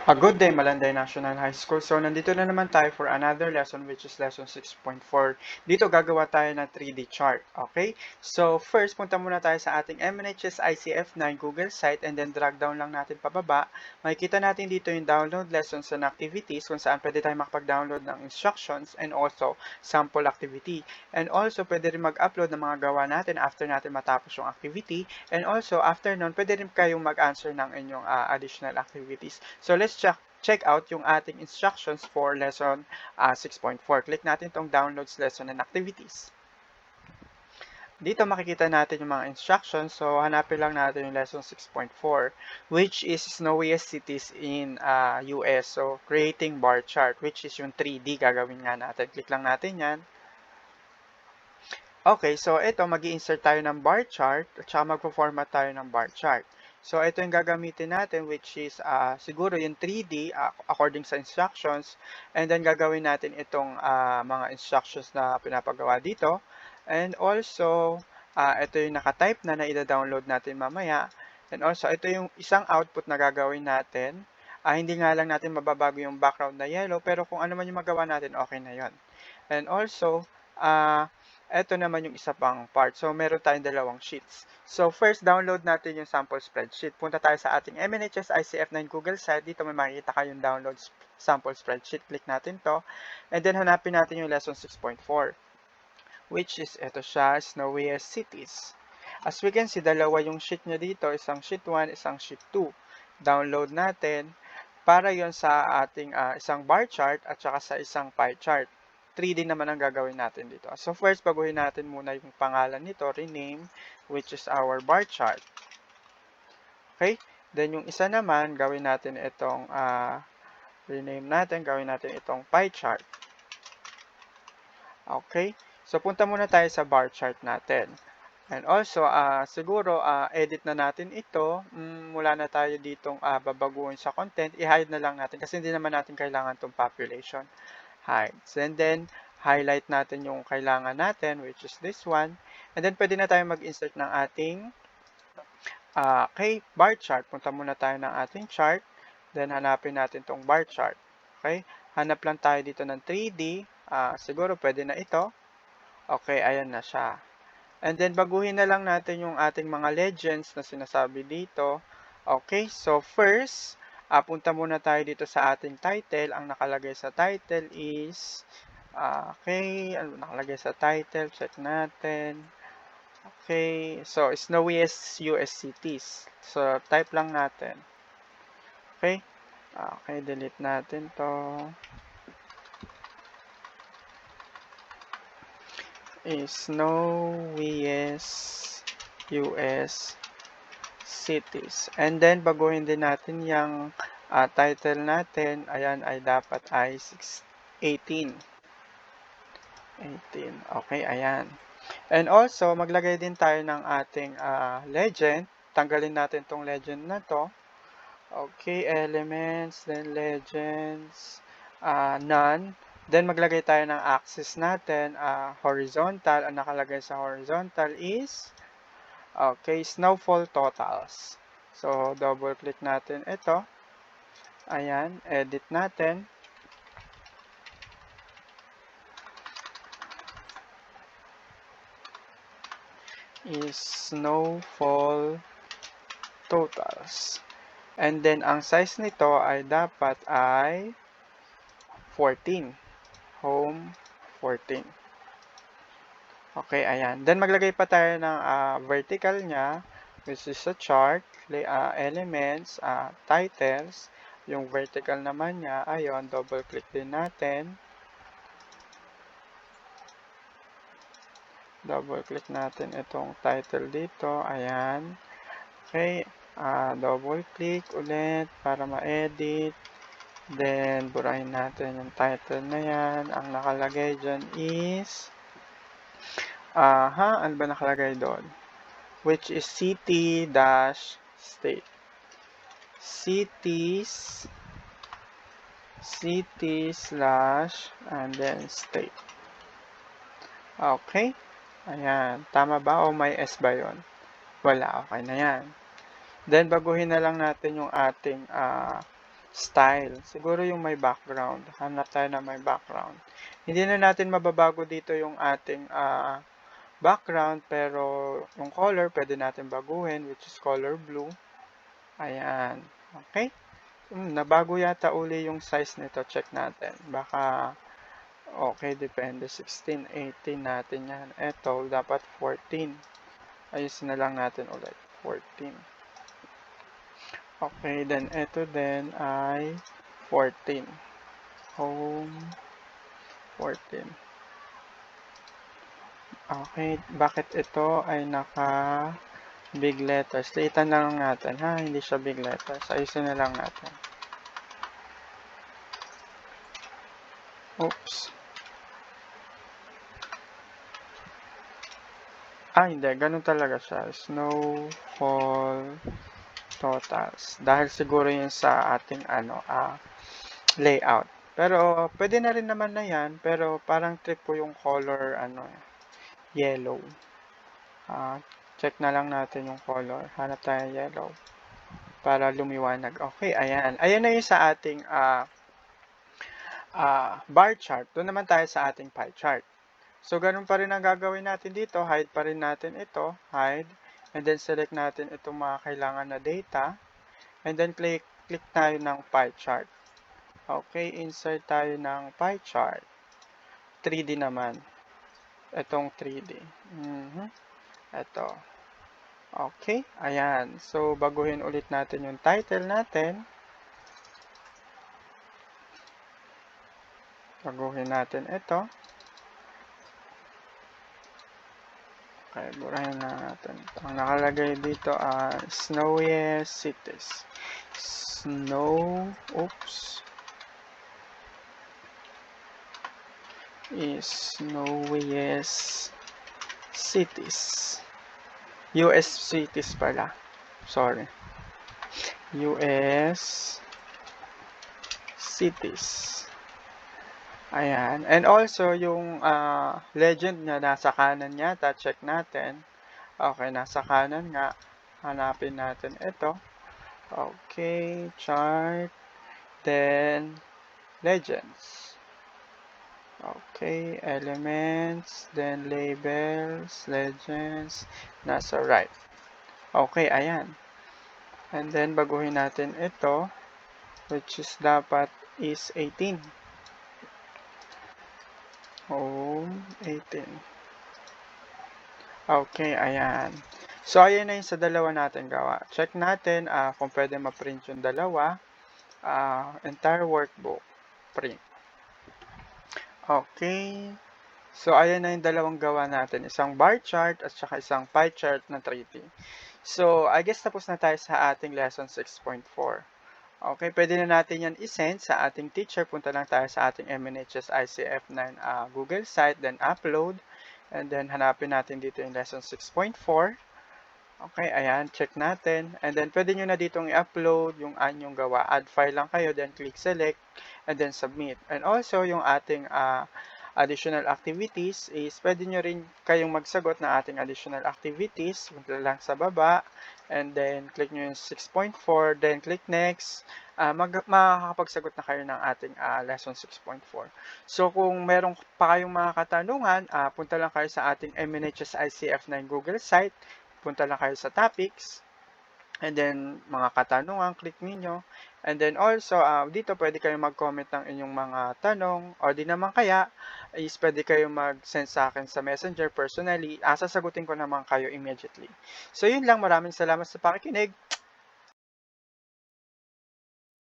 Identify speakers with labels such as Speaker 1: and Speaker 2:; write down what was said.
Speaker 1: A good day, Malanday National High School. So, nandito na naman tayo for another lesson which is lesson 6.4. Dito gagawa tayo ng 3D chart. Okay? So, first, punta muna tayo sa ating MNHS ICF9 Google site and then drag down lang natin pababa. Makikita natin dito yung download lessons and activities kung saan pwede tayo makapag-download ng instructions and also sample activity. And also, pwede rin mag-upload ng mga gawa natin after natin matapos yung activity. And also, after nun, pwede rin kayong mag-answer ng inyong additional activities. So, let's check out yung ating instructions for lesson 6.4. Click natin itong downloads lesson and activities. Dito makikita natin yung mga instructions. So, hanapin lang natin yung lesson 6.4, which is Snowiest Cities in US. So, creating bar chart, which is yung 3D gagawin nga natin. Click lang natin yan. Okay, so ito, mag-i-insert tayo ng bar chart at saka magpo-format tayo ng bar chart. So, ito yung gagamitin natin which is siguro yung 3D according sa instructions. And then, gagawin natin itong mga instructions na pinapagawa dito. And also, ito yung nakatype na ida-download natin mamaya. And also, ito yung isang output na gagawin natin. Hindi nga lang natin mababago yung background na yellow, pero kung ano man yung magawa natin, okay na yon. And also, ito naman yung isa pang part. So, meron tayong dalawang sheets. So, first, download natin yung sample spreadsheet. Punta tayo sa ating MNHS ICF9 Google site. Dito may makikita kayong download sample spreadsheet. Click natin to. And then, hanapin natin yung lesson 6.4. Which is, ito siya, Snowiest Cities. As we can see, dalawa yung sheet nyo dito. Isang sheet 1, isang sheet 2. Download natin para yon sa ating isang bar chart at saka sa isang pie chart. 3D naman ang gagawin natin dito. So first, baguhin natin muna yung pangalan nito, rename, which is our bar chart. Okay? Then yung isa naman, gawin natin itong rename natin, gawin natin itong pie chart. Okay? So punta muna tayo sa bar chart natin. And also, siguro, edit na natin ito. Mula na tayo ditong babaguhin sa content. I-hide na lang natin kasi hindi naman natin kailangan itong population. Hide. And then, highlight natin yung kailangan natin, which is this one. And then, pwede na tayo mag-insert ng ating bar chart. Punta muna tayo ng ating chart. Then, hanapin natin tong bar chart. Okay? Hanap lang tayo dito ng 3D. Siguro, pwede na ito. Okay, ayan na siya. And then, baguhin na lang natin yung ating mga legends na sinasabi dito. Okay, so first, punta muna tayo dito sa ating title. Ang nakalagay sa title is, okay, ano nakalagay sa title? Check natin. Okay, so Snowiest US Cities. So, type lang natin. Okay, okay, delete natin to. Snowiest US Cities. And then, baguhin din natin yung title natin. Ayan, ay dapat ay 18. Okay, ayan. And also, maglagay din tayo ng ating legend. Tanggalin natin tong legend na to. Okay, elements, then legends, none. Then, maglagay tayo ng axis natin, horizontal. Ang nakalagay sa horizontal is, okay, snowfall totals. So, double-click natin ito. Ayan, edit natin. Is snowfall totals. And then, ang size nito ay dapat ay 14. Home 14. Okay, ayan. Then, maglagay pa tayo ng vertical niya, which is a chart, elements, titles. Yung vertical naman niya, ayun, double-click din natin. Double-click natin itong title dito. Ayan. Okay, double-click ulit para ma-edit. Then, burahin natin yung title na yan. Ang nakalagay dyan is, ano ba nakalagay doon? Which is city-state. Cities and then state. Okay. Ayan. Tama ba o may S ba yun? Wala. Okay na yan. Then, baguhin na lang natin yung ating Style. Siguro yung may background. Hanap tayo na may background. Hindi na natin mababago dito yung ating background, pero yung color, pwede natin baguhin, which is color blue. Ayan. Okay? Nabago yata uli yung size nito. Check natin. Baka, okay, depende. 16, 18 natin yan. Ito, dapat 14. Ayusin na lang natin ulit. 14. Okay, then ito din ay 14. Home 14. Okay, bakit ito ay naka big letters? Liitan lang natin ha, hindi siya big letters. Ayusin na lang natin. Oops. Hindi. Ganun talaga siya. Snowfall totals. Dahil siguro yun sa ating layout. Pero, pwede na rin naman na yan. Pero, parang trip ko yung color, yellow. Check na lang natin yung color. Hanap tayo yellow. Para lumiwanag. Okay, ayan. Ayan na yun sa ating bar chart. Doon naman tayo sa ating pie chart. So, ganun pa rin ang gagawin natin dito. Hide pa rin natin ito. Hide. And then, select natin itong mga kailangan na data. And then, click tayo ng pie chart. Okay, insert tayo ng pie chart. 3D naman. Itong 3D. Ito. Okay, ayan. So, baguhin ulit natin yung title natin. Baguhin natin ito. Okay, burahin na natin. Ang nakalagay dito ay Snowiest Cities. Snowiest Cities. US cities pala. Sorry. US cities. Ayan. And also, yung legend niya, nasa kanan yata. Check natin. Okay, nasa kanan nga. Hanapin natin ito. Okay, chart. Then, legends. Okay, elements. Then, labels, legends. Nasa right. Okay, ayan. And then, baguhin natin ito. Which is dapat is 18. Home 18. Okay, ayan. So, ayan na yung sa dalawa natin gawa. Check natin kung pwede ma-print yung dalawa. Entire workbook. Print. Okay. So, ayan na yung dalawang gawa natin. Isang bar chart at saka isang pie chart na 3D. So, I guess tapos na tayo sa ating lesson 6.4. Okay, pwede na natin yan i-send sa ating teacher. Punta lang tayo sa ating MNHS ICF9 Google site, then upload. And then, hanapin natin dito yung lesson 6.4. Okay, ayan, check natin. And then, pwede nyo na ditong i-upload yung anyong gawa. Add file lang kayo, then click select, and then submit. And also, yung ating additional activities is pwede nyo rin kayong magsagot ng ating additional activities. Punta lang sa baba, and then click nyo yung 6.4, then click next. Makakapagsagot na kayo ng ating lesson 6.4. So, kung meron pa kayong mga katanungan, punta lang kayo sa ating MNHS ICF9 Google site. Punta lang kayo sa topics. And then, mga katanungan, click ninyo. And then also, dito pwede kayo mag-comment ng inyong mga tanong. O di naman kaya, is pwede kayo mag-send sa akin sa messenger personally. Sasagutin ko naman kayo immediately. So, yun lang. Maraming salamat sa pakikinig.